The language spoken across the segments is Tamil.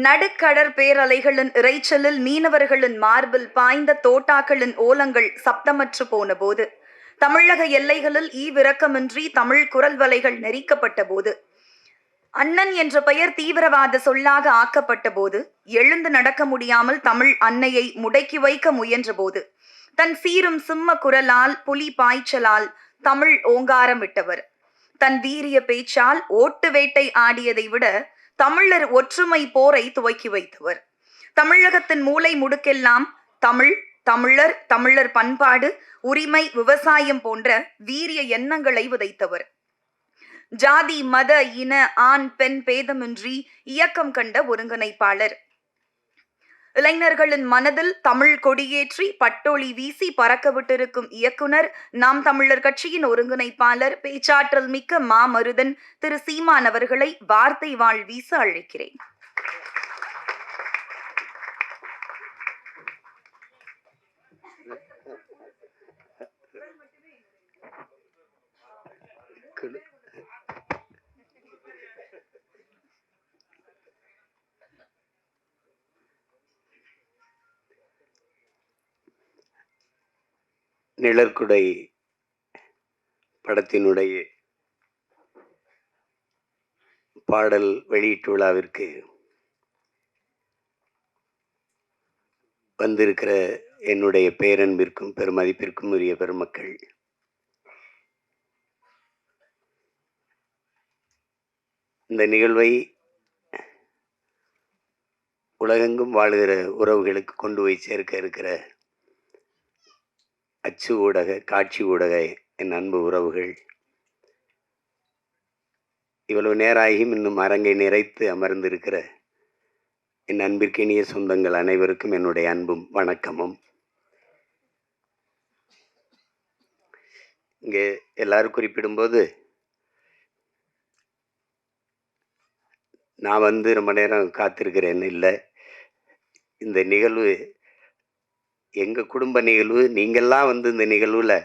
நடுக்கடற் பேரலைகளின் இரைச்சலில் மீனவர்களின் மார்பில் பாய்ந்த தோட்டாக்களின் ஓலங்கள் சப்தமற்று போனபோது, தமிழக எல்லைகளில் ஈவிரக்கமின்றி தமிழ் குரல் வலைகள் நெரிக்கப்பட்ட போது, அண்ணன் என்ற பெயர் தீவிரவாத சொல்லாக ஆக்கப்பட்ட போது, எழுந்து நடக்க முடியாமல் தமிழ் அன்னையை முடக்கி வைக்க முயன்ற போது, தன் சீரும் சிம்ம குரலால் புலி பாய்ச்சலால் தமிழ் ஓங்காரமிட்டவர். தன் வீரிய பேச்சால் ஓட்டு வேட்டை ஆடியதை விட தமிழர் ஒற்றுமை போரை துவக்கி வைத்தவர். தமிழகத்தின் மூலை முடுக்கெல்லாம் தமிழ், தமிழர், தமிழர் பண்பாடு, உரிமை, விவசாயம் போன்ற வீரிய எண்ணங்களை விதைத்தவர். ஜாதி, மத, இன, ஆண், பெண் பேதமின்றி இயக்கம் கண்ட ஒருங்கிணைப்பாளர். இளைஞர்களின் மனதில் தமிழ் கொடியேற்றி பட்டொளி வீசி பறக்க விட்டிருக்கும் இயக்குனர், நாம் தமிழர் கட்சியின் ஒருங்கிணைப்பாளர், பேச்சாற்றல் மிக்க மாமருதன் திரு சீமான் அவர்களை வார்த்தை வாழ் வீச அழைக்கிறேன். நிழற்குடை படத்தினுடைய பாடல் வெளியீட்டு விழாவிற்கு வந்திருக்கிற என்னுடைய பேரன்பிற்கும் பெருமதிப்பிற்கும் உரிய பெருமக்கள், இந்த நிகழ்வை உலகெங்கும் வாழுகிற உறவுகளுக்கு கொண்டு போய் சேர்க்க இருக்கிற அச்சு ஊடக, காட்சி ஊடக என் அன்பு உறவுகள், இவ்வளவு நேராகியும் இன்னும் அரங்கை நிறைத்து அமர்ந்திருக்கிற என் அன்பிற்கினிய சொந்தங்கள் அனைவருக்கும் என்னுடைய அன்பும் வணக்கமும். இங்கே எல்லாரும் குறிப்பிடும்போது நான் ரொம்ப நேரம் காத்திருக்கிறேன்னு இல்லை. இந்த நிகழ்வு எங்கள் குடும்ப நிகழ்வு. நீங்கள்லாம் இந்த நிகழ்வில்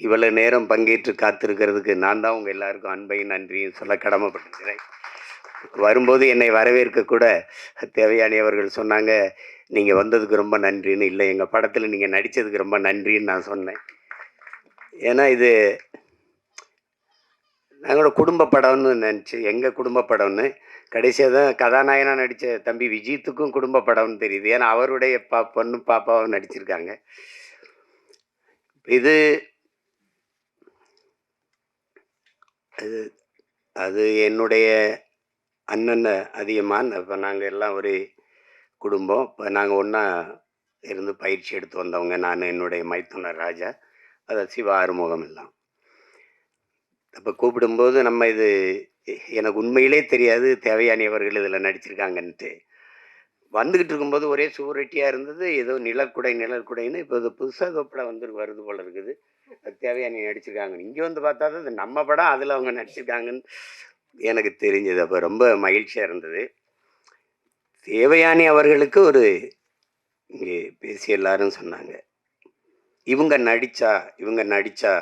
இவ்வளோ நேரம் பங்கேற்று காத்திருக்கிறதுக்கு நான் தான் உங்கள் எல்லாருக்கும் அன்பையும் நன்றியும் சொல்ல கடமைப்பட்டிருக்கிறேன். வரும்போது என்னை வரவேற்க கூட தேவயானி அவர்கள் சொன்னாங்க, நீங்கள் வந்ததுக்கு ரொம்ப நன்றின்னு. இல்லை, எங்கள் படத்தில் நீங்கள் நடித்ததுக்கு ரொம்ப நன்றின்னு நான் சொன்னேன். ஏன்னா இது நாங்களோட குடும்ப படம்னு நினச்சி, எங்கள் குடும்ப படம்னு. கடைசியாக தான் கதாநாயகனாக நடித்த தம்பி விஜித்துக்கும் குடும்ப படம்னு தெரியுது. ஏன்னா அவருடைய பொண்ணு பாப்பாவும் நடிச்சிருக்காங்க. இது அது என்னுடைய அண்ணன் அதிகமான். இப்போ நாங்கள் எல்லாம் ஒரு குடும்பம். இப்போ நாங்கள் ஒன்றா இருந்து பயிற்சி எடுத்து வந்தவங்க. நான், என்னுடைய மைத்துனர் ராஜா, அதை சிவா ஆறுமுகம் எல்லாம். அப்போ கூப்பிடும்போது நம்ம இது எனக்கு உண்மையிலே தெரியாது தேவயானி அவர்கள் இதில் நடிச்சிருக்காங்கன்ட்டு. வந்துக்கிட்டு இருக்கும்போது ஒரே சுவரொட்டியாக இருந்தது. ஏதோ நிழற்குடைன்னு இப்போ இது புதுசாக படம் வருது போல இருக்குது. அது தேவயானி நடிச்சிருக்காங்க. இங்கே வந்து பார்த்தா தான் இது நம்ம படம், அதில் அவங்க நடிச்சிருக்காங்கன்னு எனக்கு தெரிஞ்சது. அப்போ ரொம்ப மகிழ்ச்சியாக இருந்தது. தேவயானி அவர்களுக்கு ஒரு இங்கே பேசி எல்லாரும் சொன்னாங்க, இவங்க நடித்தா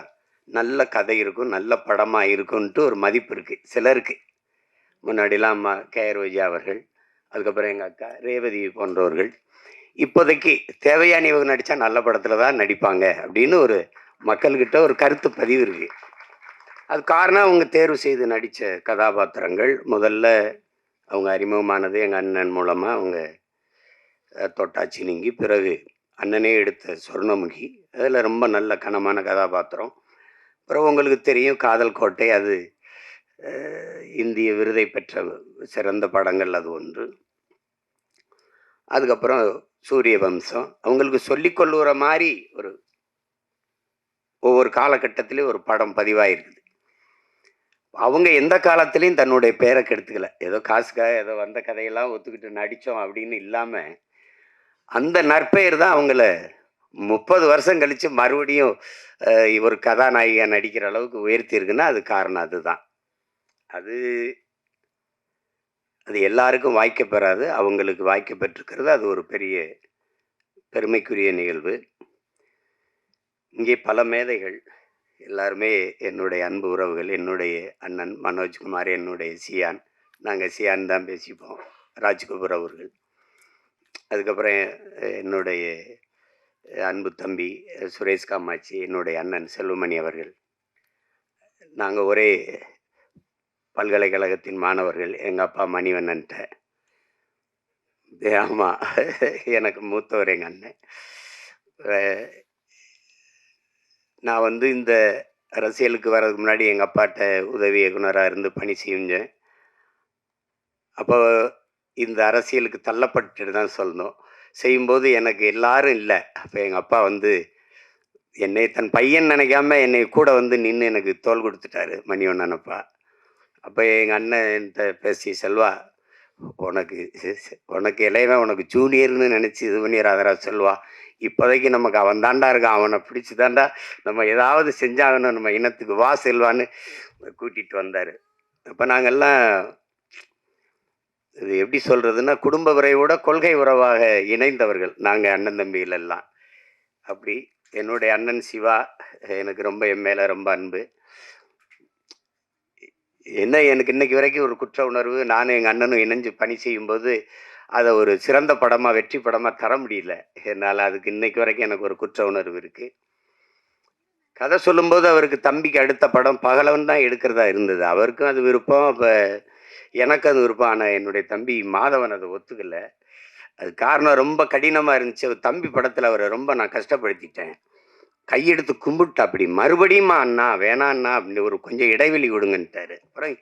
நல்ல கதை இருக்கும், நல்ல படமாக இருக்கும்ன்ட்டு ஒரு மதிப்பு இருக்குது சிலருக்கு. முன்னாடிலாம் அம்மா கேஆர் விஜயா அவர்கள், அதுக்கப்புறம் எங்கள் அக்கா ரேவதி போன்றவர்கள், இப்போதைக்கு தேவயானி இவங்க நடித்தா நல்ல படத்தில் தான் நடிப்பாங்க அப்படின்னு ஒரு மக்கள்கிட்ட ஒரு கருத்து பதிவு இருக்குது. அது காரணம் அவங்க தேர்வு செய்து நடித்த கதாபாத்திரங்கள். முதல்ல அவங்க அறிமுகமானது எங்கள் அண்ணன் மூலமாக. அவங்க தொட்டாச்சி நீங்கி, பிறகு அண்ணனே எடுத்த சொர்ணமுகி, அதில் ரொம்ப நல்ல கனமான கதாபாத்திரம். அப்புறம் உங்களுக்கு தெரியும் காதல் கோட்டை, அது இந்திய விருதை பெற்ற சிறந்த படங்கள் அது ஒன்று. அதுக்கப்புறம் சூரிய வம்சம். அவங்களுக்கு சொல்லிக்கொள்ளுற மாதிரி ஒவ்வொரு காலகட்டத்திலையும் ஒரு படம் பதிவாயிருக்குது. அவங்க எந்த காலத்திலையும் தன்னுடைய பேரை கெடுத்துக்கல. ஏதோ காசுக்காக ஏதோ வந்த கதையெல்லாம் ஒத்துக்கிட்டு நடித்தோம் அப்படின்னு இல்லாமல், அந்த நற்பெயர் தான் அவங்கள 30 வருஷம் கழித்து மறுபடியும் ஒரு கதாநாயகியாக நடிக்கிற அளவுக்கு உயர்த்தி இருக்குன்னா அது காரணம் அதுதான். அது எல்லாருக்கும் வாய்க்கப்பெறாது. அவங்களுக்கு வாய்க்கப்பெற்றிருக்கிறது. அது ஒரு பெரிய பெருமைக்குரிய நிகழ்வு. இங்கே பல மேதைகள் எல்லாருமே என்னுடைய அன்பு உறவுகள். என்னுடைய அண்ணன் மனோஜ்குமார், என்னுடைய சியான். நாங்கள் சியான் தான் பேசிப்போம். ராஜ்கபூர் அவர்கள். அதுக்கப்புறம் என்னுடைய அன்பு தம்பி சுரேஷ் காமாட்சி, என்னுடைய அண்ணன் செல்வமணி அவர்கள். நாங்கள் ஒரே பல்கலைக்கழகத்தின் மாணவர்கள். எங்கள் அப்பா மணிவண்ணன்ட்ட. ஆமாம், எனக்கு மூத்தவர் எங்கள் அண்ணன். நான் வந்து இந்த அரசியலுக்கு வர்றதுக்கு முன்னாடி எங்கள் அப்பாட்ட உதவி இயக்குனராக இருந்து பணி செஞ்சேன். அப்போ இந்த அரசியலுக்கு தள்ளப்பட்டு தான் சொல்லணும். செய்யும்போது எனக்கு எல்லாரும் இல்லை. அப்போ எங்கள் அப்பா வந்து என்னை தன் பையன் நினைக்காம என்னை கூட வந்து நின்று எனக்கு தோள் கொடுத்துட்டாரு மணிவண்ணன் அப்பா. அப்போ எங்கள் அண்ணன்ட்ட பேசி, செல்வா உனக்கு இளையவன், உனக்கு ஜூனியர்னு நினச்சி இது பண்ணிடுறாதரா செல்வா, இப்போதைக்கு நமக்கு அவன் தாண்டா இருக்கான், அவனை பிடிச்சி தாண்டா நம்ம ஏதாவது செஞ்சாகணும் நம்ம இனத்துக்கு, வா செல்வான்னு கூட்டிகிட்டு வந்தார். அப்போ நாங்கள்லாம் இது எப்படி சொல்கிறதுன்னா, குடும்ப உறவோட கொள்கை உறவாக இணைந்தவர்கள் நாங்கள் அண்ணன் தம்பிகள் எல்லாம். அப்படி என்னுடைய அண்ணன் சிவா எனக்கு ரொம்ப என் மேலே ரொம்ப அன்பு. என்ன எனக்கு இன்னைக்கு வரைக்கும் ஒரு குற்ற உணர்வு, நானும் எங்கள் அண்ணனும் இணைஞ்சு பணி செய்யும்போது அதை ஒரு சிறந்த படமாக வெற்றி படமாக தர முடியல என்னால். அதுக்கு இன்னைக்கு வரைக்கும் எனக்கு ஒரு குற்ற உணர்வு இருக்குது. கதை சொல்லும்போது அவருக்கு தம்பிக்கு அடுத்த படம் பகலவன் தான் எடுக்கிறதா இருந்தது. அவருக்கும் அது விருப்பம், அப்போ எனக்கு அது விருப்பம். ஆனால் என்னுடைய தம்பி மாதவன் அதை ஒத்துக்கலை. அது காரணம் ரொம்ப கடினமாக இருந்துச்சு. தம்பி படத்தில் அவரை ரொம்ப நான் கஷ்டப்படுத்திட்டேன். கையெடுத்து கும்பிட்டா, அப்படி மறுபடியுமா அண்ணா வேணாண்ணா அப்படின்னு ஒரு கொஞ்சம் இடைவெளி விடுங்கன்ட்டாரு. அப்புறம்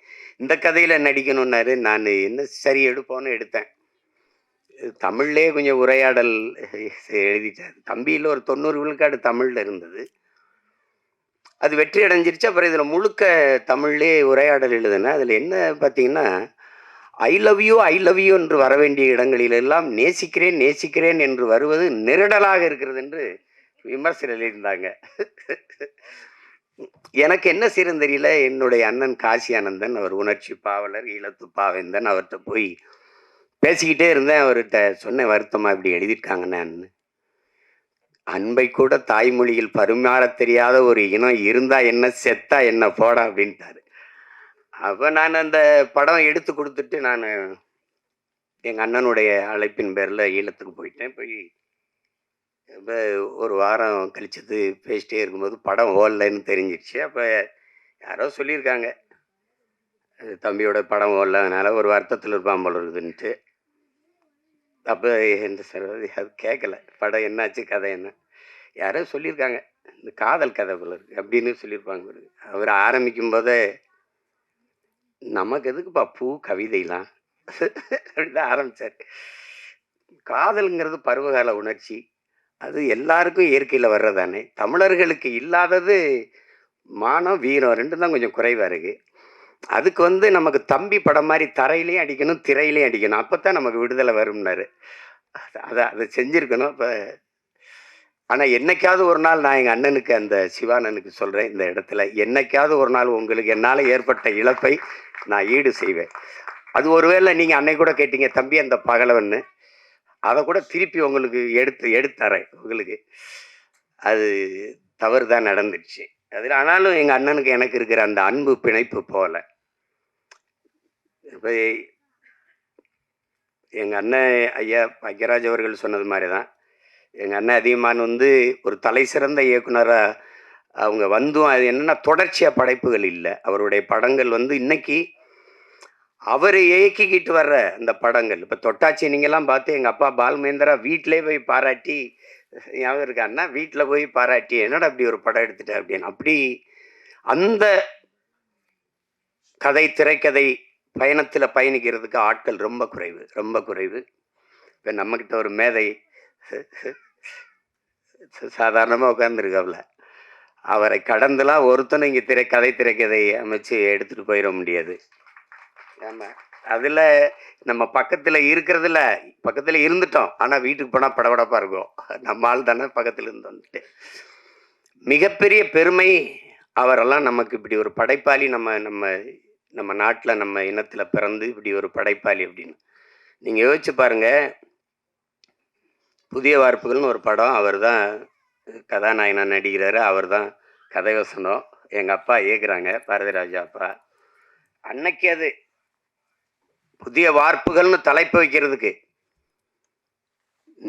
இந்த கதையில் நடிக்கணுன்னாரு. நான் என்ன சரி எடுப்போன்னு எடுத்தேன். தமிழ்லே கொஞ்சம் உரையாடல் எழுதிட்டார். தம்பியில் ஒரு 90 விழுக்காடு தமிழில் இருந்தது. அது வெற்றி அடைஞ்சிருச்சு. அப்புறம் இதில் முழுக்க தமிழ்லே உரையாடல் எழுதுனேன். அதில் என்ன பார்த்தீங்கன்னா, ஐ லவ் யூ என்று வர வேண்டிய இடங்களிலெல்லாம் நேசிக்கிறேன் நேசிக்கிறேன் என்று வருவது நெருடலாக இருக்கிறது என்று விமர்சனம் எழுதியிருந்தாங்க. எனக்கு என்ன செய்யறது தெரியல. என்னுடைய அண்ணன் காசி ஆனந்தன், அவர் உணர்ச்சி பாவலர், ஈழத்து பாவேந்தன், அவர்கிட்ட போய் பேசிக்கிட்டே இருந்தேன். அவர்கிட்ட சொன்னேன், வருத்தமாக இப்படி எழுதியிருக்காங்கன்னு. அன்பை கூட தாய்மொழியில் பரிமாற தெரியாத ஒரு இனம் இருந்தா என்ன, செத்தா என்ன, போடா அப்படின்ட்டாரு. அப்போ நான் அந்த படம் எடுத்து கொடுத்துட்டு நான் எங்கள் அண்ணனுடைய அழைப்பின் பேரில் ஈழத்துக்கு போயிட்டேன். போய் இப்போ ஒரு வாரம் கழிச்சது பேசிட்டே இருக்கும்போது படம் ஓடலைன்னு தெரிஞ்சிடுச்சு. அப்போ யாரோ சொல்லியிருக்காங்க, தம்பியோட படம் ஓடல, ஒரு வருத்தத்தில் இருப்பான் போல இருக்குதுன்ட்டு. அப்போ என்ன சார் அது கேட்கல, படம் என்னாச்சு, கதை என்ன, யாரோ சொல்லியிருக்காங்க, இந்த காதல் கதை போல இருக்கு அப்படின்னு சொல்லியிருப்பாங்க. அவர் ஆரம்பிக்கும் போதே நமக்கு எதுக்குப்பா பூ கவிதைலாம் அப்படிதான் ஆரம்பித்தார். காதலுங்கிறது பருவகால உணர்ச்சி, அது எல்லாருக்கும் இயற்கையில் வர்றதானே. தமிழர்களுக்கு இல்லாதது மானம் வீரம் ரெண்டும் தான் கொஞ்சம் குறைவாக இருக்குது. அதுக்கு வந்து நமக்கு தம்பி படம் மாதிரி தரையிலையும் அடிக்கணும் திரையிலையும் அடிக்கணும், அப்போ தான் நமக்கு விடுதலை வரும்னாரு. அதை செஞ்சுருக்கணும். இப்போ ஆனால் என்னைக்காவது ஒரு நாள் நான் எங்கள் அண்ணனுக்கு, அந்த சிவானனுக்கு சொல்கிறேன், இந்த இடத்துல என்னைக்காவது ஒரு நாள் உங்களுக்கு என்னால் ஏற்பட்ட இழப்பை நான் ஈடு செய்வேன். அது ஒருவேளை நீங்கள் அன்னை கூட கேட்டீங்க தம்பி அந்த பகலவன்னு, அதை கூட திருப்பி உங்களுக்கு எடுத்தரேன் உங்களுக்கு. அது தவறு தான் நடந்துடுச்சு அதில். ஆனாலும் எங்கள் அண்ணனுக்கு எனக்கு இருக்கிற அந்த அன்பு பிணைப்பு போல. இப்போ எங்கள் அண்ணன் ஐயா பாக்யராஜ் அவர்கள் சொன்னது மாதிரி தான், எங்கள் அண்ணன் அதிகமான் வந்து ஒரு தலை சிறந்த இயக்குனராக அவங்க வந்தும் அது என்னென்னா தொடர்ச்சியாக படைப்புகள் இல்லை. அவருடைய படங்கள் வந்து இன்னைக்கு அவர் இயக்கிக்கிட்டு வர்ற அந்த படங்கள், இப்போ தொட்டாச்சி நீங்கள்லாம் பார்த்து எங்கள் அப்பா பால்மேந்திரா வீட்டிலே போய் பாராட்டி, ஞாபகம் இருக்கான்னா வீட்டில் போய் பாராட்டி, என்னடா அப்படி ஒரு படம் எடுத்துட்டேன் அப்படின்னு. அப்படி அந்த கதை திரைக்கதை பயணத்தில் பயணிக்கிறதுக்கு ஆட்கள் ரொம்ப குறைவு, ரொம்ப குறைவு. இப்போ நம்மக்கிட்ட ஒரு மேதை சாதாரணமாக உட்காந்துருக்காப்புல, அவரை கடந்துலாம் ஒருத்தனும் இங்கே திரைக்கதை அமைச்சு எடுத்துகிட்டு போயிட முடியாது. ஆமாம், அதில் நம்ம பக்கத்தில் இருக்கிறதுல பக்கத்தில் இருந்துட்டோம், ஆனால் வீட்டுக்கு போனால் படபடப்பாக இருக்கும். நம்ம ஆள் தானே பக்கத்தில் இருந்து வந்துட்டு. மிகப்பெரிய பெருமை அவரெல்லாம் நமக்கு இப்படி ஒரு படைப்பாளி, நம்ம நம்ம நம்ம நாட்டில் நம்ம இனத்தில் பிறந்து இப்படி ஒரு படைப்பாளி அப்படின்னு. நீங்கள் யோசிச்சு பாருங்கள், புதிய வார்ப்புகள்னு ஒரு படம், அவர் தான் கதாநாயகனா நடிக்கிறாரு, அவர் தான் கதை வசனம், எங்கள் அப்பா இயக்குறாங்க, பாரதிராஜா அப்பா. அன்னைக்கு அது புதிய வார்ப்புகள்னு தலைப்பு வைக்கிறதுக்கு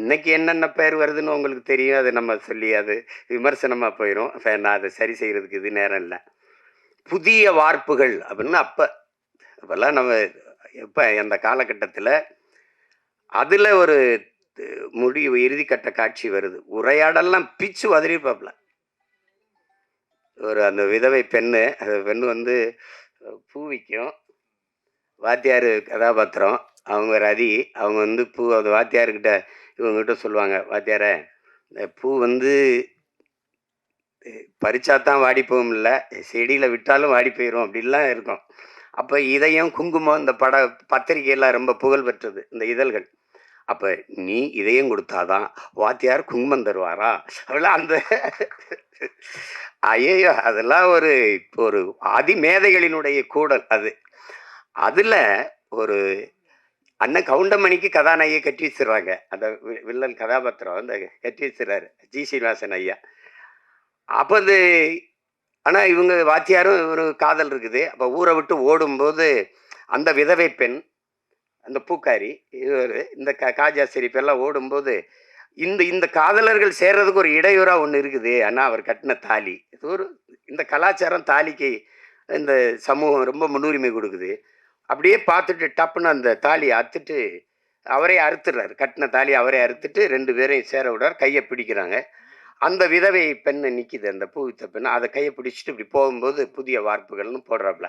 இன்னைக்கு என்னென்ன பேர் வருதுன்னு உங்களுக்கு தெரியும். அது நம்ம சொல்லி அது விமர்சனமாக போயிடும். நான் அதை சரி செய்கிறதுக்கு இது நேரம் இல்லை. புதிய வார்ப்புகள் அப்படின்னு அப்போல்லாம் நம்ம எப்போ அந்த காலகட்டத்தில் அதில் ஒரு முடிவு இறுதிக்கட்ட காட்சி வருது. உரையாடலாம் பிச்சு உதறிப்பாப்புல. ஒரு அந்த விதவை பெண்ணு, அந்த பெண்ணு வந்து பூ விற்கும். வாத்தியார் கதாபாத்திரம், அவங்க ரதி. அவங்க வந்து பூ அந்த வாத்தியார்கிட்ட இவங்ககிட்ட சொல்லுவாங்க, வாத்தியார இந்த பூ வந்து பறிச்சா தான் வாடி போகும், இல்லை செடியில் விட்டாலும் வாடி போயிடும் அப்படின்லாம் இருக்கும். அப்போ இதயம் குங்குமம் இந்த பத்திரிகையெல்லாம் ரொம்ப புகழ் பெற்றது இந்த இதழ்கள். அப்போ நீ இதயம் கொடுத்தாதான் வாத்தியார் குங்குமம் தருவாரா அப்படிலாம் அந்த ஐயோ அதெல்லாம் ஒரு ஒரு அதிமேதைகளினுடைய கூடல் அது. அதில் ஒரு அண்ணன் கவுண்டமணிக்கு கதாநாயகியை கட்டி வச்சிடுறாங்க. அந்த வில்லன் கதாபாத்திரம் அந்த கட்டி வச்சிடறாரு ஜி சீனிவாசன் ஐயா. அப்போ அது ஆனால் இவங்க வாத்தியாரும் ஒரு காதல் இருக்குது. அப்போ ஊரை விட்டு ஓடும்போது அந்த விதவை பெண், அந்த பூக்காரி, இவர் இந்த காஜா ஷெரீப் எல்லாம் ஓடும்போது இந்த காதலர்கள் சேர்றதுக்கு ஒரு இடையூறாக ஒன்று இருக்குது. ஆனால் அவர் கட்டின தாலி இது ஒரு இந்த கலாச்சாரம் தாலிக்கு இந்த சமூகம் ரொம்ப முன்னுரிமை கொடுக்குது. அப்படியே பார்த்துட்டு டப்புன்னு அந்த தாலியை அறுத்துட்டு அவரே அறுத்துடுறாரு. கட்டின தாலி அவரே அறுத்துட்டு 2 பேரையும் சேர விடுறார். கையை பிடிக்கிறாங்க. அந்த விதவை பெண்ணு நிற்கிது, அந்த பூ வித்த பெண்ணு. அதை கையை பிடிச்சிட்டு இப்படி போகும்போது புதிய வார்ப்புகள்னு போடுறாப்புல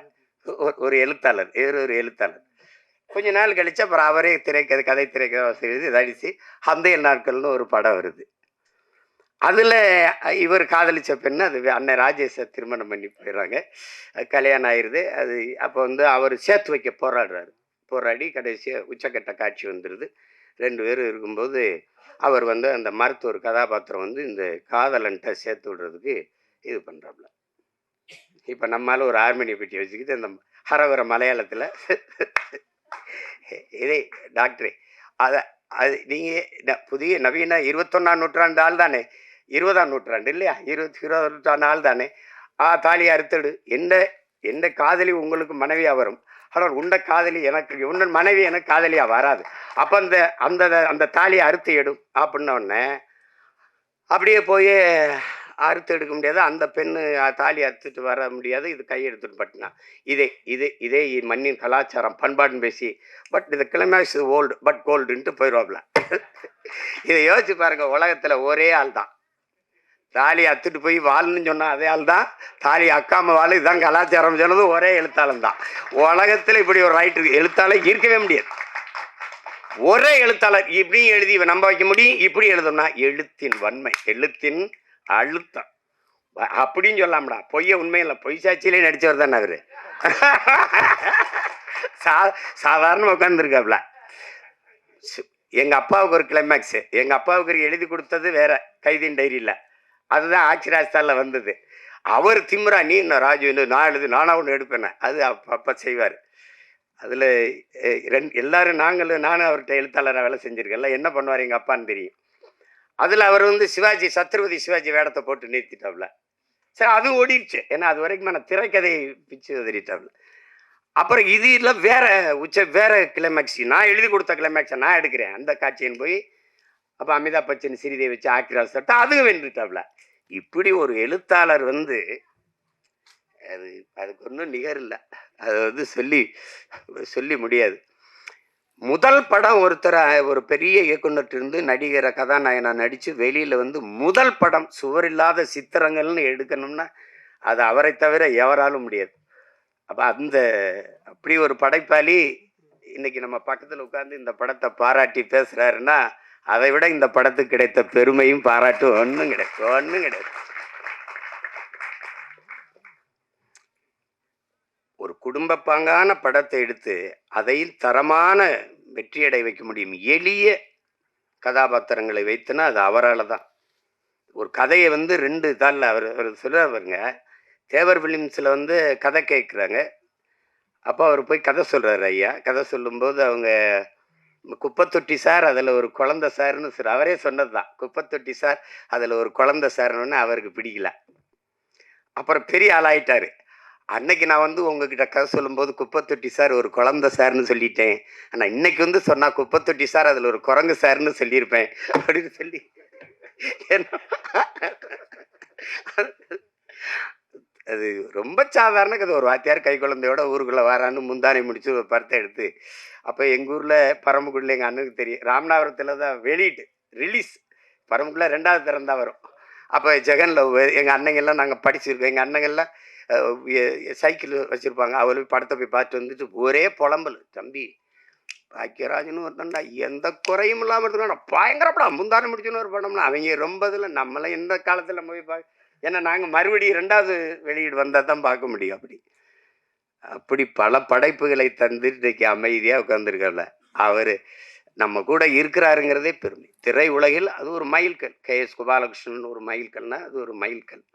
ஒரு எழுத்தாளர், ஒரு எழுத்தாளர். கொஞ்ச நாள் கழிச்சு அப்புறம் அவரே கதை திரைக்கதை அடித்து அந்த நாட்கள்னு ஒரு படம் வருது. அதில் இவர் காதலிச்ச பெண்ணு அது அண்ணன் ராஜேஷை திருமணம் பண்ணி போயிடுறாங்க. கல்யாணம் ஆயிடுது. அது அப்போ வந்து அவர் சேர்த்து வைக்க போராடி கடைசியாக உச்சக்கட்ட காட்சி வந்துடுது. 2 பேரும் இருக்கும்போது அவர் வந்து அந்த மருத்துவர் கதாபாத்திரம் வந்து இந்த காதலன்ட்ட சேர்த்து விடுறதுக்கு இது பண்ணுறாப்புல. இப்போ நம்மளால ஒரு ஹார்மோனியை பெட்டி வச்சுக்கிட்டு இந்த ஹரவர மலையாளத்தில் இதே டாக்டரே அதை அது நீங்கள் புதிய நவீன 21ஆம் நூற்றாண்டு ஆள் தானே, 20ஆம் நூற்றாண்டு இல்லையா, 20ஆம் நூற்றாண்டு ஆள் தானே. தாலி அறுத்தடு, எந்த காதலி உங்களுக்கு மனைவியாக வரும், ஆனால் உண்ட காதலி எனக்கு உன்ன மனைவி எனக்கு காதலியாக வராது. அப்போ அந்த அந்த அந்த தாலியை அறுத்து எடும் அப்படின்னோடனே அப்படியே போய் அறுத்து எடுக்க முடியாது. அந்த பெண்ணு தாலி அறுத்துட்டு வர முடியாது. இது கையெடுத்துட்டு பட்டினா இதே மண்ணின் கலாச்சாரம் பண்பாடுன்னு பேசி பட் இந்த கிளைமேக்ஸ் ஓல்டு பட் கோல்டுன்ட்டு போயிடுவாப்புல. இதை யோசிச்சு பாருங்க. உலகத்தில் ஒரே ஆள் தான் தாலி அத்துட்டு போய் வாழ்ன்னு சொன்னா அதே ஆள் தான் தாலி அக்காம வாழ். இதுதான் கலாச்சாரம் சொன்னது ஒரே எழுத்தாளன் தான். உலகத்தில் இப்படி ஒரு ரைட்டு எழுத்தாளர் இருக்கவே முடியாது. ஒரே எழுத்தாளர் இப்படி எழுதி நம்ப வைக்க முடியும். இப்படி எழுதணும்னா எழுத்தின் வன்மை, எழுத்தின் அழுத்தம் அப்படின்னு சொல்லாமடா. பொய்ய உண்மையில்லை, பொய் சாட்சியிலே நடிச்சவர் தானே அவரு. சாதாரண உட்காந்துருக்காப்ல. எங்க அப்பாவுக்கு ஒரு கிளைமேக்ஸ், எங்க அப்பாவுக்கு எழுதி கொடுத்தது வேற, கைதின் டைரியில். அதுதான் ஆட்சி ராஜஸ்தானில் வந்தது. அவர் திமுறா நீ என்ன ராஜு நான் எழுது நானா ஒன்று எடுப்பேன். அது அப்போ செய்வார். அதில் எல்லாரும் நானும் அவர்கிட்ட எழுத்தாளராக வேலை செஞ்சுருக்கேன்ல. என்ன பண்ணுவார் எங்கள் அப்பான்னு தெரியும். அதில் அவர் வந்து சிவாஜி, சத்ரபதி சிவாஜி வேடத்தை போட்டு நிறுத்திட்டாப்ல. சரி, அதுவும் ஓடிடுச்சு. ஏன்னா அது வரைக்கும் நான் திரைக்கதையை பிச்சு உதறிட்டாப்ல. அப்புறம் இது இல்லை வேற கிளைமேக்ஸ், நான் எழுதி கொடுத்த கிளைமேக்ஸை நான் எடுக்கிறேன் அந்த காட்சின்னு போய் அப்போ அமிதாப் பச்சன் சிறிதை வச்சு ஆக்கிராஸ் தட்டா அதுவும் வென்றுட்டாப்ல. இப்படி ஒரு எழுத்தாளர் வந்து அதுக்கு ஒன்றும் நிகர் இல்லை. அது வந்து சொல்லி முடியாது. முதல் படம் ஒரு பெரிய இயக்குனர்கிட்ட நடிகரை கதாநாயகனா நடித்து வெளியில் வந்து முதல் படம் சுவரில்லாத சித்திரங்கள்னு எடுக்கணும்னா அது அவரை தவிர எவராலும் முடியாது. அப்போ அப்படி ஒரு படைப்பாளி இன்னைக்கு நம்ம பக்கத்தில் உட்கார்ந்து இந்த படத்தை பாராட்டி பேசுகிறாருன்னா அதை விட இந்த படத்துக்கு கிடைத்த பெருமையும் பாராட்டும் ஒன்றும் கிடையாது. ஒரு குடும்ப பாங்கான படத்தை எடுத்து அதையில் தரமான வெற்றியடை வைக்க முடியும். எளிய கதாபாத்திரங்களை வைத்துனா அது அவரால் தான். ஒரு கதையை வந்து 2 தாளில் அவர் சொல்லுவாருங்க. தேவர் பிலிம்ஸில் வந்து கதை கேட்குறாங்க. அப்போ அவர் போய் கதை சொல்கிறார். ஐயா கதை சொல்லும்போது அவங்க குப்பத்தொட்டி சார் அதில் ஒரு குழந்தை சார்னு அவரே சொன்னது தான். குப்பத்தொட்டி சார் அதில் ஒரு குழந்தை சார்னு அவருக்கு பிடிக்கல. அப்புறம் பெரிய ஆளாயிட்டார். அன்னைக்கு நான் வந்து உங்ககிட்ட கதை சொல்லும்போது குப்பத்தொட்டி சார் ஒரு குழந்தை சார்னு சொல்லிட்டேன். ஆனா இன்னைக்கு வந்து சொன்னா குப்பத்தொட்டி சார் அதுல ஒரு குரங்கு சார்னு சொல்லியிருப்பேன் அப்படின்னு சொல்லி ஏன்னா, அது ரொம்ப சாதாரண கதை. ஒரு வாத்தியார் கை குழந்தையோட ஊருக்குள்ள வரான்னு முந்தானை முடிச்சு ஒரு படத்தை எடுத்து, அப்ப எங்க ஊர்ல பரமக்குடியில் எங்க அண்ணனுக்கு தெரியும், ராமநாதபுரத்துல தான் வெளியீட்டு ரிலீஸ். பரமக்குடியில் 2வது தரம் தான் வரும். அப்ப ஜெகன் லவ் எங்க அண்ணங்கெல்லாம் நாங்க படிச்சிருக்கோம். எங்க அண்ணங்கெல்லாம் சைக்கிள் வச்சிருப்பாங்க. அவளும் படத்தை போய் பார்த்துட்டு வந்துட்டு ஒரே புலம்பல், தம்பி பாக்கியராஜன் ஒருத்தன்டா எந்த குறையும் இல்லாமல் இருக்கா, பயங்கர படம் முந்தானை முடிச்சுன்னு ஒரு படம்னா அவங்க ரொம்ப இதில் நம்மள எந்த காலத்தில் நம்ம போய் பார்க்க, ஏன்னா நாங்கள் மறுபடியும் 2வது வெளியீடு வந்தால் தான் பார்க்க முடியும். அப்படி அப்படி பல படைப்புகளை தந்து இன்றைக்கு அமைதியாக உட்காந்துருக்கல அவர் நம்ம கூட இருக்கிறாருங்கிறதே பெருமை. திரை உலகில் அது ஒரு மைல்கல். KS கோபாலகிருஷ்ணன் ஒரு மைல்கல்னா அது ஒரு மைல்கல்.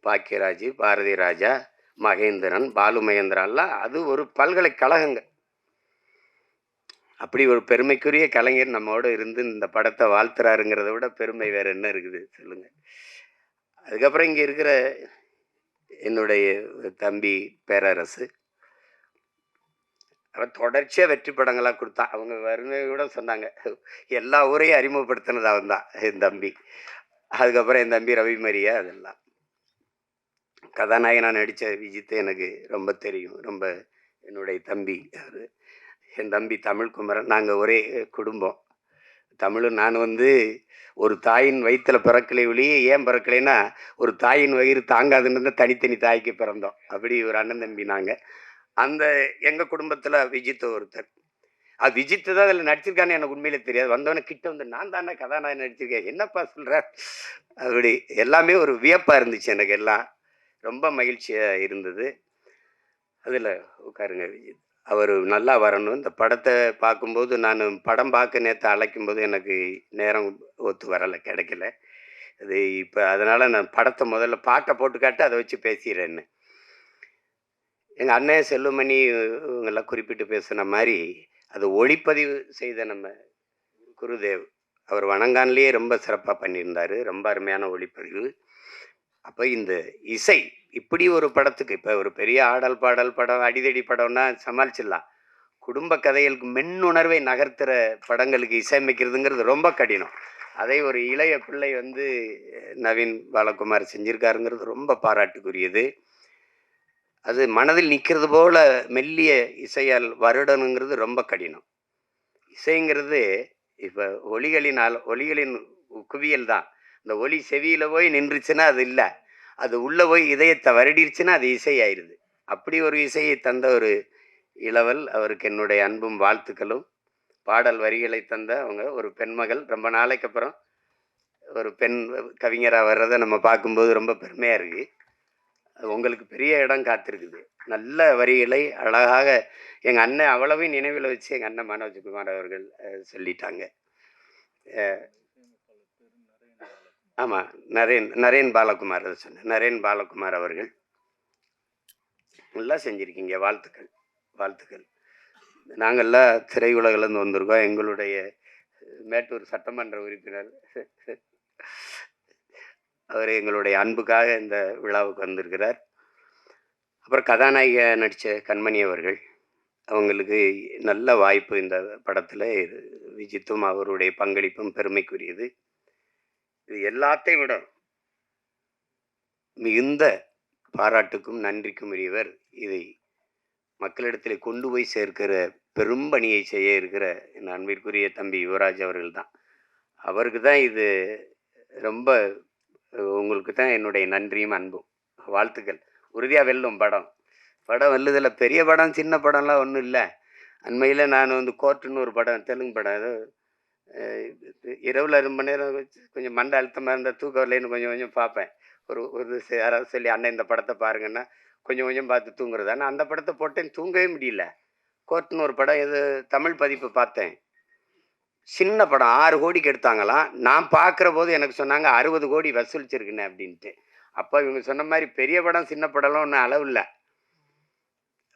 பாக்கியராஜ், பாரதி ராஜா, மகேந்திரன், பாலு மகேந்திராலாம் அது ஒரு பல்கலைக்கழகங்கள். அப்படி ஒரு பெருமைக்குரிய கலைஞர் நம்மோட இருந்து இந்த படத்தை வாழ்த்துறாருங்கிறத விட பெருமை வேற என்ன இருக்குது சொல்லுங்க. அதுக்கப்புறம் இங்க இருக்கிற என்னுடைய தம்பி பேரரசு, அவன் தொடர்ச்சியா வெற்றி படங்களா கொடுத்தான். அவங்க வருணை கூட சொன்னாங்க, எல்லா ஊரையும் அறிமுகப்படுத்தினது அவன் தான் என் தம்பி. அதுக்கப்புறம் என் தம்பி ரவி மரியா, அதெல்லாம் கதாநாயகனா நடித்த விஜித் எனக்கு ரொம்ப தெரியும். ரொம்ப என்னுடைய தம்பி அவர். என் தம்பி தமிழ்குமரன், நாங்கள் ஒரே குடும்பம். தமிழ் நான் வந்து ஒரு தாயின் வயிற்றில் பிறக்கலை ஒழிய ஏன் பிறக்கலைன்னா, ஒரு தாயின் வயிறு தாங்காதுன்னு தான் தனித்தனி தாய்க்கு பிறந்தோம். அப்படி ஒரு அண்ணன் தம்பி நாங்கள். அந்த எங்கள் குடும்பத்தில் விஜித் ஒருத்தர். அது விஜித்து தான் அதில் நடிச்சிருக்கான்னு எனக்கு உண்மையிலே தெரியாது. வந்தவொடனே கிட்ட வந்து நான் தானே கதாநாயகன் நடிச்சிருக்கேன், என்னப்பா சொல்கிற, அப்படி எல்லாமே ஒரு வியப்பாக இருந்துச்சு எனக்கு. எல்லாம் ரொம்ப மகிழ்ச்சியாக இருந்தது. அதில் உட்காருங்க விஜித், அவர் நல்லா வரணும். இந்த படத்தை பார்க்கும்போது நான் படம் பார்க்க நேற்று அழைக்கும்போது எனக்கு நேரம் ஒத்து வரலை, கிடைக்கல. அது இப்போ அதனால் நான் படத்தை முதல்ல பாட்டை போட்டு காட்டு அதை வச்சு பேசிடுறேன்னு. எங்கள் அண்ணன் செல்லுமணி இவங்கெல்லாம் குறிப்பிட்டு பேசுன மாதிரி அது ஒளிப்பதிவு செய்த நம்ம குருதேவ் அவர் வணங்கான்லேயே ரொம்ப சிறப்பாக பண்ணியிருந்தார். ரொம்ப அருமையான ஒளிப்பதிவு. அப்போ இந்த இசை இப்படி ஒரு படத்துக்கு, இப்போ ஒரு பெரிய ஆடல் பாடல் படம் அடிதடி படம்னா சமாளிச்சிடலாம். குடும்ப கதைகளுக்கு மென்னுணர்வை நகர்த்துற படங்களுக்கு இசையமைக்கிறதுங்கிறது ரொம்ப கடினம். அதை ஒரு இளைய பிள்ளை வந்து நவீன் பாலகுமார் செஞ்சிருக்காருங்கிறது ரொம்ப பாராட்டுக்குரியது. அது மனதில் நிற்கிறது போல மெல்லிய இசையால் வருடணுங்கிறது ரொம்ப கடினம். இசைங்கிறது இப்போ ஒலிகளின் குவியல் தான். இந்த ஒலி செவியில் போய் நின்றுச்சுன்னா அது இல்லை, அது உள்ளே போய் இதயத்தை வருடிருச்சுன்னா அது இசை ஆயிடுது. அப்படி ஒரு இசையை தந்த ஒரு இளவல், அவருக்கு என்னுடைய அன்பும் வாழ்த்துக்களும். பாடல் வரிகளை தந்த அவங்க ஒரு பெண்மகள், ரொம்ப நாளைக்கு அப்புறம் ஒரு பெண் கவிஞராக வர்றதை நம்ம பார்க்கும்போது ரொம்ப பெருமையாக இருக்குது. உங்களுக்கு பெரிய இடம் காத்திருக்குது. நல்ல வரிகளை அழகாக எங்கள் அண்ணன் அவ்வளவையும் நினைவில் வச்சு எங்கள் அண்ணன் மனோஜ்குமார் அவர்கள் சொல்லிட்டாங்க. ஆமாம், நரேன் பாலகுமார், அதை சொன்னேன், நரேன் பாலகுமார் அவர்கள் நல்லா செஞ்சுருக்கீங்க. வாழ்த்துக்கள் வாழ்த்துக்கள். நாங்கள்லாம் திரையுலகிலேருந்து வந்திருக்கோம். எங்களுடைய மேட்டூர் சட்டமன்ற உறுப்பினர் அவர் எங்களுடைய அன்புக்காக இந்த விழாவுக்கு வந்திருக்கிறார். அப்புறம் கதாநாயக நடித்த கண்மணி அவர்கள், அவங்களுக்கு நல்ல வாய்ப்பு இந்த படத்தில். விஜித்தும் அவருடைய பங்களிப்பும் பெருமைக்குரியது. இது எல்லாத்தையும் விட மிகுந்த பாராட்டுக்கும் நன்றிக்கும் உரியவர். இதை மக்களிடத்தில் கொண்டு போய் சேர்க்கிற பெரும் பணியை செய்ய இருக்கிற என் அன்பிற்குரிய தம்பி யுவராஜ் அவர்கள் தான். அவருக்கு தான் இது ரொம்ப, உங்களுக்கு தான் என்னுடைய நன்றியும் அன்பும் வாழ்த்துக்கள். உறுதியாக வெல்லும் படம் வெல்லுதில் பெரிய படம் சின்ன படம்லாம் ஒன்றும் இல்லை. அண்மையில் நான் வந்து கோர்ட்டுன்னு ஒரு படம், தெலுங்கு படம், ஏதோ இரவில் ரொம்ப நேரம் வச்சு கொஞ்சம் மண்டை அழுத்தமாக இருந்தால் தூக்கம் வரலைன்னு கொஞ்சம் கொஞ்சம் பார்ப்பேன். ஒரு யாராவது சொல்லி அண்ணன் இந்த படத்தை பாருங்கன்னா கொஞ்சம் கொஞ்சம் பார்த்து தூங்குறது. ஆனால் அந்த படத்தை போட்டேன், தூங்கவே முடியல. கோர்ட்டுன்னு ஒரு படம், இது தமிழ் பதிப்பு பார்த்தேன். சின்ன படம் 6 கோடிக்கு எடுத்தாங்களாம். நான் பார்க்குற போது எனக்கு சொன்னாங்க 60 கோடி வசூலிச்சிருக்குண்ணே அப்படின்ட்டு. அப்போ இவங்க சொன்ன மாதிரி பெரிய படம் சின்ன படம்லாம் ஒன்றும் அளவு இல்லை.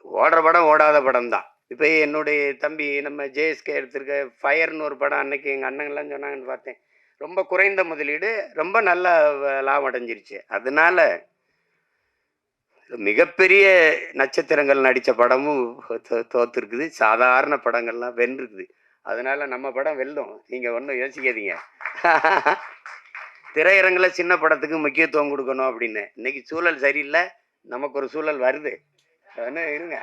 ஓடுற படம் ஓடாத படம் தான். இப்போ என்னுடைய தம்பி நம்ம ஜேஎஸ்கே எடுத்திருக்க ஃபயர்னு ஒரு படம், அன்னைக்கு எங்கள் அண்ணங்கள்லாம் சொன்னாங்கன்னு பார்த்தேன். ரொம்ப குறைந்த முதலீடு, ரொம்ப நல்ல லாபம் அடைஞ்சிருச்சு. அதனால மிகப்பெரிய நட்சத்திரங்கள் நடித்த படமும் தோத்துருக்குது. சாதாரண படங்கள்லாம் வென்றுருக்குது. அதனால நம்ம படம் வெல்லும். நீங்கள் ஒன்றும் யோசிக்காதீங்க. திரையரங்கில் சின்ன படத்துக்கு முக்கியத்துவம் கொடுக்கணும் அப்படின்னு. இன்னைக்கு சூழல் சரியில்லை, நமக்கு ஒரு சூழல் வருது. அதனால் இருங்க,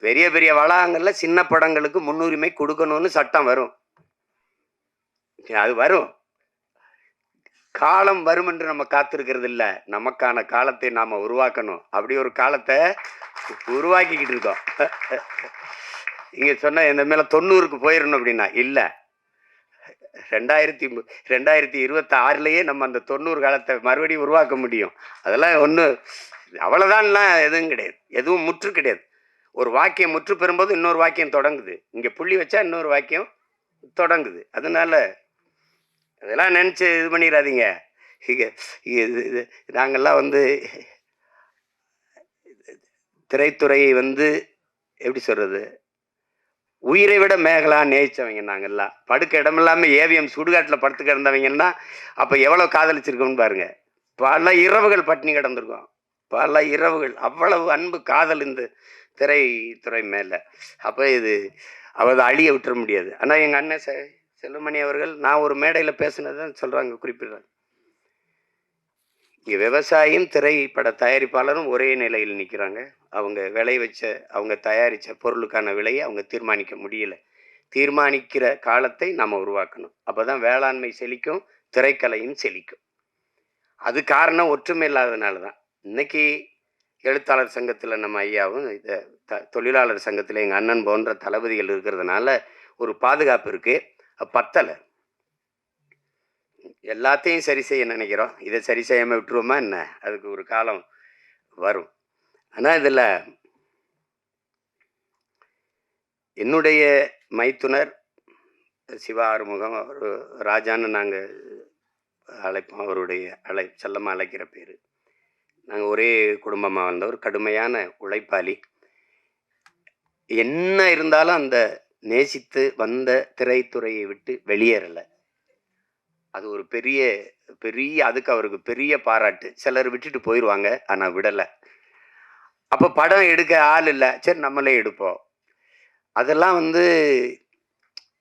பெரிய பெரிய வளாகங்களில் சின்ன படங்களுக்கு முன்னுரிமை கொடுக்கணும்னு சட்டம் வரும். அது வரும். காலம் வரும் என்று நம்ம காத்திருக்கிறது இல்லை, நமக்கான காலத்தை நாம் உருவாக்கணும். அப்படி ஒரு காலத்தை உருவாக்கிக்கிட்டு இருக்கோம். இங்கே சொன்ன இந்த மேலே 90க்கு போயிடணும் அப்படின்னா இல்லை, 2026 நம்ம அந்த 90 காலத்தை மறுபடியும் உருவாக்க முடியும். அதெல்லாம் ஒன்றும் அவ்வளோதான்லாம் எதுவும் கிடையாது. எதுவும் முற்று கிடையாது. ஒரு வாக்கியம் முற்று பெறும்போது இன்னொரு வாக்கியம் தொடங்குது. இங்கே புள்ளி வச்சா இன்னொரு வாக்கியம் தொடங்குது. அதனால அதெல்லாம் நினச்சி இது பண்ணிடாதீங்க. நாங்கள்லாம் திரைத்துறையை எப்படி சொல்கிறது, உயிரை விட மேகலா நேசித்தவங்க நாங்கள்லாம். படுக்க இடமில்லாமல் ஏவிஎம் சுடுகாட்டில் படுத்து கிடந்தவங்கன்னா அப்போ எவ்வளோ காதலிச்சிருக்கோம்னு பாருங்கள். பல இரவுகள் பட்டினி கிடந்திருக்கோம், பல இரவுகள். அவ்வளவு அன்பு காதல் இந்த திரைத்துறை மேலே. அப்போ அவள் அழிய விட்டுற முடியாது. ஆனால் எங்கள் அண்ணன் செல்வமணி அவர்கள் நான் ஒரு மேடையில் பேசுனதான் சொல்கிறாங்க, குறிப்பிடுறாங்க. இங்கே விவசாயியும் திரைப்பட தயாரிப்பாளரும் ஒரே நிலையில் நிற்கிறாங்க. அவங்க அவங்க தயாரித்த பொருளுக்கான விலையை அவங்க தீர்மானிக்க முடியல. தீர்மானிக்கிற காலத்தை நம்ம உருவாக்கணும். அப்போ தான் வேளாண்மை செழிக்கும், திரைக்கலையும் செழிக்கும். அது காரணம் ஒற்றுமை இல்லாததுனால தான். இன்னைக்கு எழுத்தாளர் சங்கத்தில் நம்ம ஐயாவும், தொழிலாளர் சங்கத்தில் எங்கள் அண்ணன் போன்ற தளபதிகள் இருக்கிறதுனால ஒரு பாதுகாப்பு இருக்குது. பத்தலை. எல்லாத்தையும் சரி செய்ய நினைக்கிறோம், இதை சரி செய்யாமல் விட்டுருவோமா என்ன? அதுக்கு ஒரு காலம் வரும். ஆனால் இதில் என்னுடைய மைத்துனர் சிவா ஆறுமுகம், அவர் ராஜான்னு நாங்கள் அழைப்போம். அவருடைய செல்லமாக அழைக்கிற பேர். நாங்கள் ஒரே குடும்பமாக வந்தவர், கடுமையான உழைப்பாளி. என்ன இருந்தாலும் அந்த நேசித்து வந்த திரைத்துறையை விட்டு வெளியேறலை. அது ஒரு பெரிய அதுக்கு அவருக்கு பெரிய பாராட்டு. சிலர் விட்டுட்டு போயிடுவாங்க, ஆனால் விடலை. அப்போ படம் எடுக்க ஆள் இல்லை, சரி நம்மளே எடுப்போம். அதெல்லாம்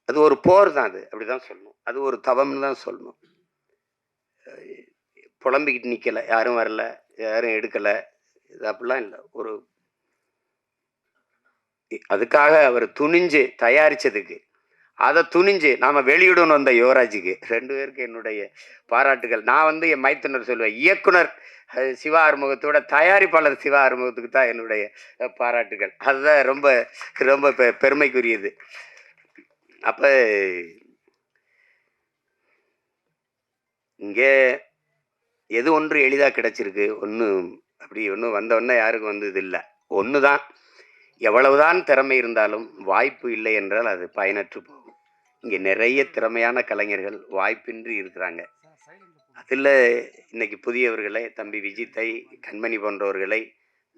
அது ஒரு போர் தான். அது அப்படி தான் சொல்லணும். அது ஒரு தவம்னு தான் சொல்லணும். புலம்பிக்கிட்டு நிற்கலை, யாரும் வரல, யாரும் எடுக்கலை, இது அப்படிலாம் இல்லை. அதுக்காக அவர் துணிஞ்சு தயாரித்ததுக்கு, அதை துணிஞ்சு நாம் வெளியிடணும் வந்த யுவராஜுக்கு, 2 பேருக்கு என்னுடைய பாராட்டுகள். நான் என் மைத்துனர் சொல்லுவேன், இயக்குனர் சிவா ஆறுமுகத்தோட தயாரிப்பாளர் சிவா ஆறுமுகத்துக்கு தான் என்னுடைய பாராட்டுகள். அதுதான் ரொம்ப ரொம்ப பெருமைக்குரியது. அப்போ இங்கே எது ஒன்று எளிதாக கிடைச்சிருக்கு, ஒன்றும் வந்தோடனே யாருக்கும் இது இல்லை. ஒன்று தான், எவ்வளவுதான் திறமை இருந்தாலும் வாய்ப்பு இல்லை என்றால் அது பயனற்று போகும். இங்கே நிறைய திறமையான கலைஞர்கள் வாய்ப்பின்றி இருக்கிறாங்க. அதில் இன்னைக்கு புதியவர்களை, தம்பி விஜித்தை, கண்மணி போன்றவர்களை,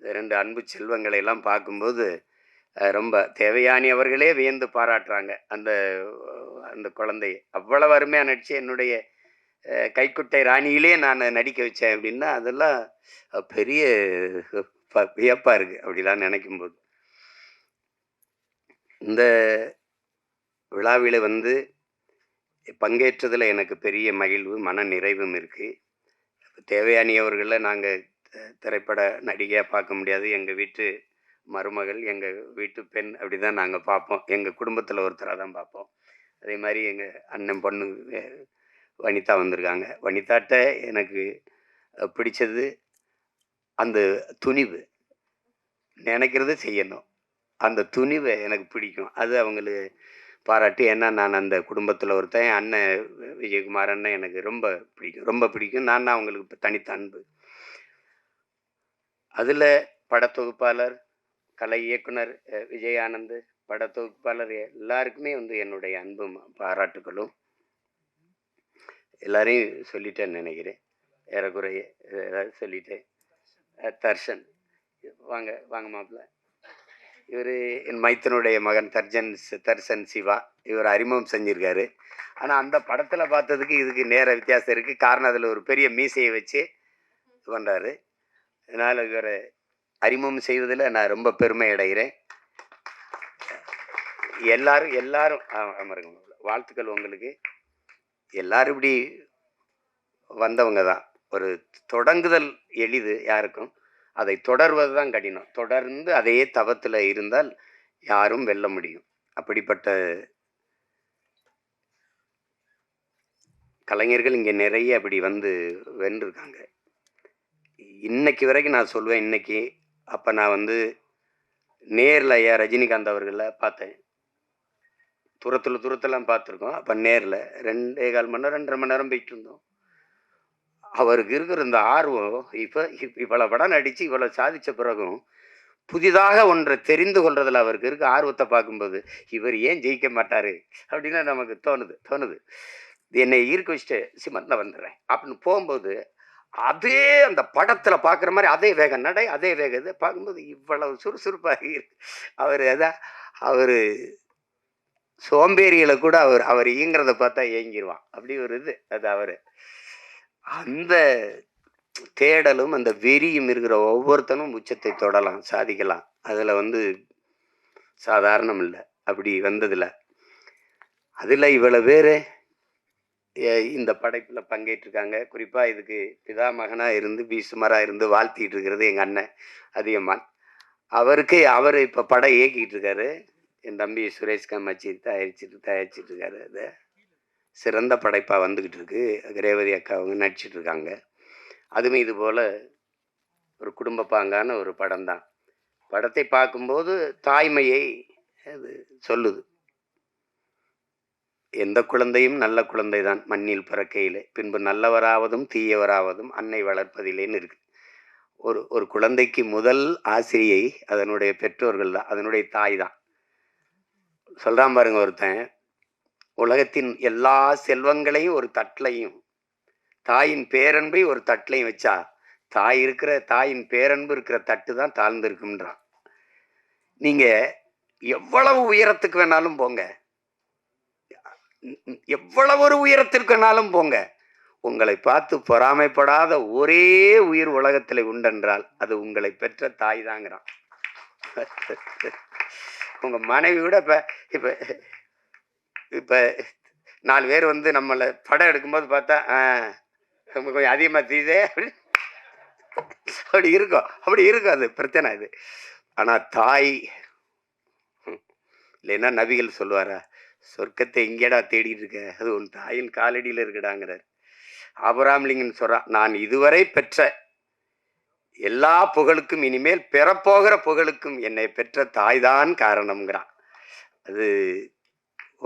2 அன்பு செல்வங்களை எல்லாம் பார்க்கும்போது ரொம்ப தேவயானி அவர்களே வியந்து பாராட்டுறாங்க. அந்த குழந்தைய அவ்வளவு அருமையாக நடிச்சு என்னுடைய கைக்குட்டை ராணியிலே நான் நடிக்க வச்சேன் அப்படின்னா அதெல்லாம் பெரிய வியப்பாக இருக்குது. அப்படிலாம் நினைக்கும்போது இந்த விழாவில் பங்கேற்றதில் எனக்கு பெரிய மகிழ்வு, மன நிறைவும் இருக்குது. தேவயானி அவர்களை நாங்கள் திரைப்பட நடிகையாக பார்க்க முடியாது. எங்கள் வீட்டு மருமகள், எங்கள் வீட்டு பெண், அப்படி தான் நாங்கள் பார்ப்போம். எங்கள் குடும்பத்தில் ஒருத்தராக தான் பார்ப்போம். அதே மாதிரி எங்கள் அண்ணன் பொண்ணு வனிதா வந்திருக்காங்க. வனிதாட்ட எனக்கு பிடிச்சது அந்த துணிவு, நினைக்கிறது செய்யணும். அந்த துணிவை எனக்கு பிடிக்கும். அது அவங்களுக்கு பாராட்டு. ஏன்னா நான் அந்த குடும்பத்தில் ஒருத்தன். அண்ணன் விஜயகுமார் அண்ணன் எனக்கு ரொம்ப பிடிக்கும். நான் அவங்களுக்கு தனித்த அன்பு. அதில் படத்தொகுப்பாளர், கலை இயக்குனர் விஜயானந்த், படத்தொகுப்பாளர் எல்லாருக்குமே என்னுடைய அன்பும் பாராட்டுகளும். எல்லாரையும் சொல்லிட்டேன்னு நினைக்கிறேன், ஏறக்குறைய ஏதாவது சொல்லிட்டேன். தர்ஷன் வாங்க மாப்பிள்ள. இவர் என் மைத்தனுடைய மகன் தர்ஷன் சிவா. இவர் அறிமுகம் செஞ்சுருக்காரு. ஆனால் அந்த படத்தில் பார்த்ததுக்கு இதுக்கு நேர வித்தியாசம் இருக்குது. காரணம் அதில் ஒரு பெரிய மீசையை வச்சு பண்ணுறாரு. அதனால் இவரை அறிமுகம் செய்வதில் நான் ரொம்ப பெருமை அடைகிறேன். எல்லாரும் அமருங்க. வாழ்த்துக்கள் உங்களுக்கு. எல்லாரும் இப்படி வந்தவங்க தான். ஒரு தொடங்குதல் எளிது யாருக்கும், அதை தொடர்வது தான் கடினம். தொடர்ந்து அதே தவத்தில் இருந்தால் யாரும் வெல்ல முடியும். அப்படிப்பட்ட கலைஞர்கள் இங்கே நிறைய அப்படி வந்து வென்றிருக்காங்க. இன்னைக்கு வரைக்கும் நான் சொல்லுவேன், இன்னைக்கு அப்போ நான் வந்து நேரில் ஐயா ரஜினிகாந்த் அவர்களை பார்த்தேன். தூரத்தெல்லாம் பார்த்துருக்கோம். அப்போ நேரில் 2.25 மணி நேரம் 2.5 மணி நேரம் போயிட்டு இருந்தோம். அவருக்கு இருக்கிற இந்த ஆர்வம் இவ்வளோ படம் நடித்து இவ்வளோ சாதித்த பிறகும் புதிதாக ஒன்றை தெரிந்து கொள்றதுல அவருக்கு இருக்க ஆர்வத்தை பார்க்கும்போது இவர் ஏன் ஜெயிக்க மாட்டார் அப்படின்னு நமக்கு தோணுது. என்னை ஈர்க்க வச்சுட்டு சிமந்த வந்துடுறேன் அப்படின்னு போகும்போது அதே அந்த படத்தில் பார்க்குற மாதிரி அதே வேகம் நடை, அதே வேகம் இது பார்க்கும்போது இவ்வளவு சுறுசுறுப்பாக இருக்கு. அவர் சோம்பேறிகளை கூட அவர் இயங்கிறத பார்த்தா ஏங்கிடுவான். அப்படி ஒரு இது அது. அவர் அந்த தேடலும் அந்த வெறியும் இருக்கிற ஒவ்வொருத்தனும் உச்சத்தை தொடலாம், சாதிக்கலாம். அதில் வந்து சாதாரணம் இல்லை. அப்படி வந்ததில்ல. அதில் இவ்வளோ பேர் இந்த படைப்பில் பங்கேற்றிருக்காங்க. குறிப்பாக இதுக்கு பிதாமகனாக இருந்து பீசுமராக இருந்து வாழ்த்திட்டு இருக்கிறது எங்கள் அண்ணன் அதியமான். அவர் இப்போ படம் இயக்கிட்டு இருக்காரு. என் தம்பி சுரேஷ் காமாட்சி தயாரிச்சிட்டு இருக்காரு. அது சிறந்த படைப்பாக வந்துக்கிட்டு இருக்கு. ரேவதி அக்கா அவங்க நடிச்சிட்டு இருக்காங்க. அதுவும் இது போல் ஒரு குடும்ப பாங்கான ஒரு படம் தான். படத்தை பார்க்கும்போது தாய்மையை அது சொல்லுது. எந்த குழந்தையும் நல்ல குழந்தை தான் மண்ணில் பிறக்கையிலே, பின்பு நல்லவராவதும் தீயவராவதும் அன்னை வளர்ப்பதில்லைன்னு இருக்கு. ஒரு குழந்தைக்கு முதல் ஆசிரியை அதனுடைய பெற்றோர்கள் தான், அதனுடைய தாய் தான். சொல்றான் பாருங்க ஒருத்தன், உலகத்தின் எல்லா செல்வங்களையும் ஒரு தட்டிலையும் தாயின் பேரன்பை ஒரு தட்டிலையும் வச்சா தாயின் பேரன்பு இருக்கிற தட்டு தான் தாழ்ந்து இருக்குன்றான். நீங்க எவ்வளவு உயரத்துக்கு வேணாலும் போங்க, எவ்வளவு ஒரு உயரத்திற்கு வேணாலும் போங்க, உங்களை பார்த்து பொறாமைப்படாத ஒரே உயிர் உலகத்தில் உண்டென்றால் அது உங்களை பெற்ற தாய் தாங்கிறான். உங்க மனைவி கூட இப்ப 4 பேர் வந்து நம்மளை படம் எடுக்கும்போது பார்த்தா கொஞ்சம் அதிகமாக தெரியுதே அப்படி இருக்கும். அது பிரச்சனை இது. ஆனால் தாய் இல்லைன்னா நபிகள் சொல்லுவாரா, சொர்க்கத்தை எங்கேடா தேடிட்டு இருக்க, அது உன் தாயின் காலடியில் இருக்குடாங்கிறார். ஆபிரகாம்லிங்கன் சொல்றான், நான் இதுவரை பெற்ற எல்லா புகழுக்கும் இனிமேல் பெறப்போகிற புகழுக்கும் என்னை பெற்ற தாய்தான் காரணம்ங்கிறான். அது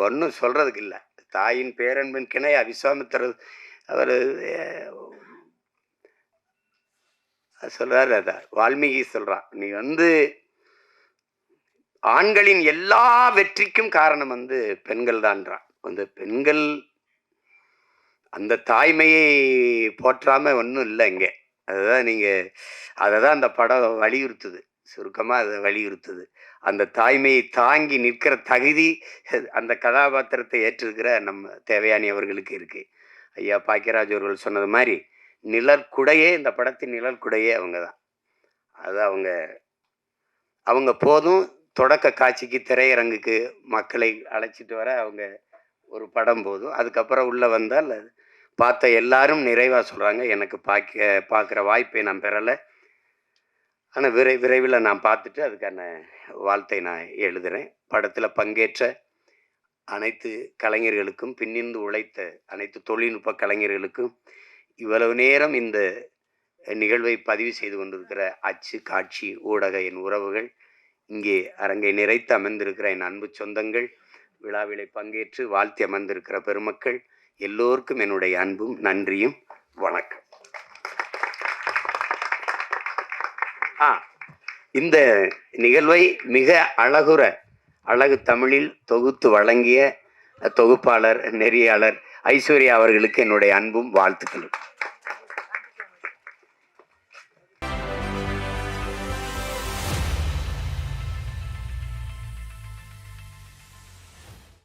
ஒன்றும் சொல்றதுக்கு இல்லை. தாயின் பேரன்பின் கிணைய விஸ்வாமித்திரர் அவர் சொல்றாரு. அத வால்மீகி சொல்றான், நீ வந்து ஆண்களின் எல்லா வெற்றிக்கும் காரணம் வந்து பெண்கள் தான்றான். அந்த பெண்கள் அந்த தாய்மையை போற்றாம ஒன்றும் இல்லை இங்கே. அதை தான் அந்த படம் வலியுறுத்துது. சுருக்கமாக அதை வலியுறுத்துது. அந்த தாய்மையை தாங்கி நிற்கிற தகுதி அந்த கதாபாத்திரத்தை ஏற்றிருக்கிற நம்ம தேவயானி அவர்களுக்கு இருக்கு. ஐயா பாக்கியராஜ் அவர்கள் சொன்னது மாதிரி நிழற்குடையே, இந்த படத்தின் நிழற்குடையே அவங்க தான். அது அவங்க போதும் தொடக்க காட்சிக்கு திரையரங்குக்கு மக்களை அழைச்சிட்டு வர அவங்க ஒரு படம் போதும். அதுக்கப்புறம் உள்ள வந்தால் பார்த்த எல்லாரும் நிறைவாக சொல்கிறாங்க, எனக்கு பார்க்குற வாய்ப்பை நான் பெறலை, ஆனால் விரைவில் நான் பார்த்துட்டு அதுக்கான வாழ்த்தை நான் எழுதுகிறேன். படத்தில் பங்கேற்ற அனைத்து கலைஞர்களுக்கும், பின்னிருந்து உழைத்த அனைத்து தொழில்நுட்ப கலைஞர்களுக்கும், இவ்வளவு நேரம் இந்த நிகழ்வை பதிவு செய்து கொண்டிருக்கிற அச்சு, காட்சி, ஊடக என் உறவுகள், இங்கே அரங்கை நிறைத்து அமர்ந்திருக்கிற என் அன்பு சொந்தங்கள், விழாவிலை பங்கேற்று வாழ்த்தி அமர்ந்திருக்கிற பெருமக்கள் எல்லோருக்கும் என்னுடைய அன்பும் நன்றியும் வணக்கம். இந்த நிகழ்வை மிக அழகு தமிழில் தொகுத்து வழங்கிய தொகுப்பாளர், நெறியாளர் ஐஸ்வர்யா அவர்களுக்கு என்னுடைய அன்பும் வாழ்த்துக்களும்.